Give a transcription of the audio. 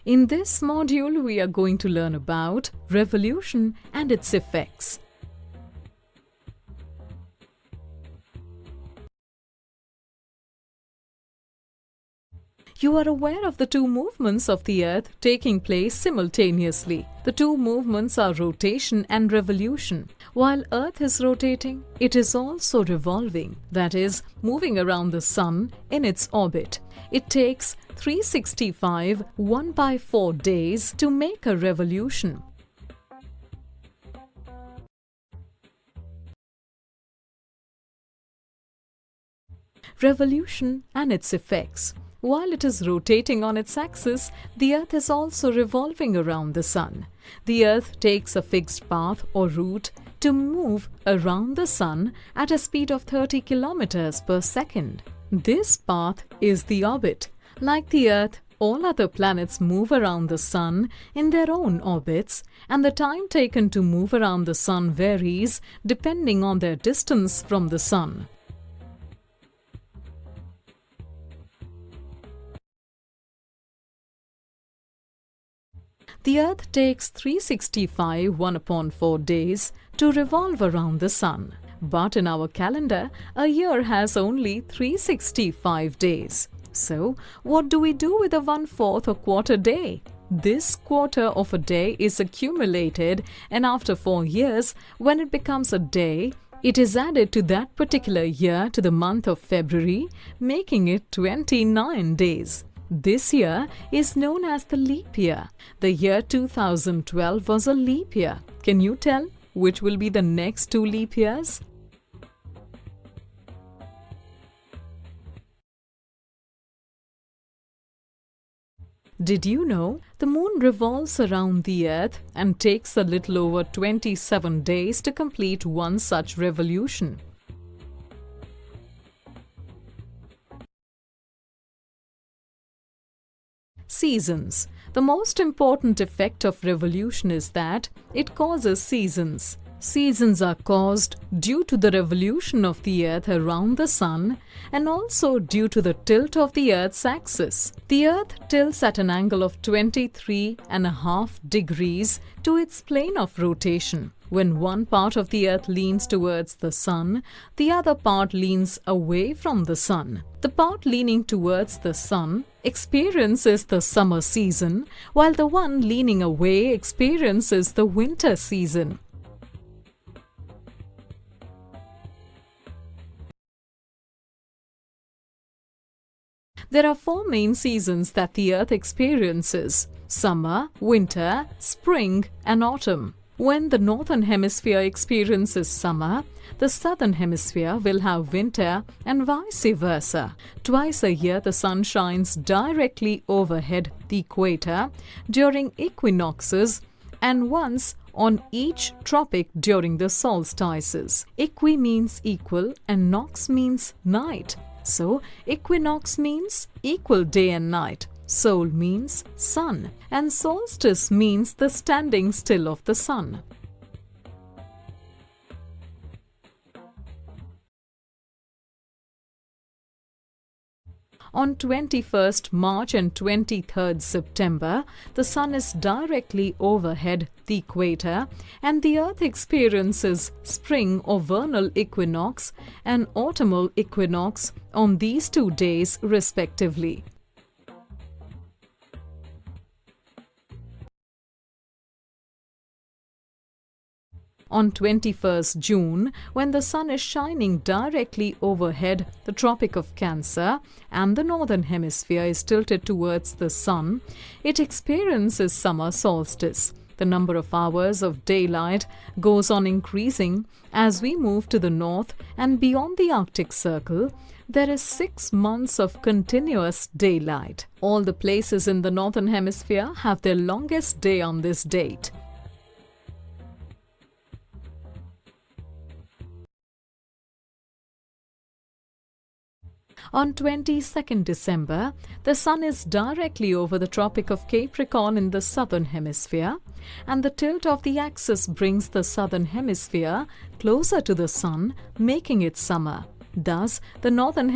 In this module, we are going to learn about revolution and its effects. You are aware of the two movements of the Earth taking place simultaneously. The two movements are rotation and revolution. While Earth is rotating, it is also revolving, that is, moving around the Sun in its orbit. It takes 365 1/4 days to make a revolution. Revolution and its effects. While it is rotating on its axis, the Earth is also revolving around the Sun. The Earth takes a fixed path or route to move around the Sun at a speed of 30 kilometers per second. This path is the orbit. Like the Earth, all other planets move around the Sun in their own orbits, and the time taken to move around the Sun varies depending on their distance from the Sun. The Earth takes 365 1/4 days to revolve around the Sun. But in our calendar, a year has only 365 days. So, what do we do with a 1/4 or quarter day? This quarter of a day is accumulated, and after 4 years, when it becomes a day, it is added to that particular year to the month of February, making it 29 days. This year is known as the leap year. The year 2012 was a leap year. Can you tell which will be the next 2 leap years? Did you know the Moon revolves around the Earth and takes a little over 27 days to complete one such revolution? Seasons. The most important effect of revolution is that it causes seasons. Seasons are caused due to the revolution of the Earth around the Sun and also due to the tilt of the Earth's axis. The Earth tilts at an angle of 23.5 degrees to its plane of rotation. When one part of the Earth leans towards the Sun, the other part leans away from the Sun. The part leaning towards the Sun experiences the summer season, while the one leaning away experiences the winter season. There are 4 main seasons that the Earth experiences: summer, winter, spring, and autumn. When the northern hemisphere experiences summer, the southern hemisphere will have winter and vice versa. Twice a year, the sun shines directly overhead the equator during equinoxes and once on each tropic during the solstices. Equi means equal and nox means night. So, equinox means equal day and night. Sol means sun, and solstice means the standing still of the sun. On 21st March and 23rd September, the sun is directly overhead the equator, and the Earth experiences spring or vernal equinox and autumnal equinox on these 2 days respectively. On 21st June, when the sun is shining directly overhead the Tropic of Cancer and the northern hemisphere is tilted towards the sun, it experiences summer solstice. The number of hours of daylight goes on increasing as we move to the north, and beyond the Arctic Circle, there is 6 months of continuous daylight. All the places in the northern hemisphere have their longest day on this date. On 22nd December, the sun is directly over the Tropic of Capricorn in the southern hemisphere, and the tilt of the axis brings the southern hemisphere closer to the sun, making it summer. Thus, the northern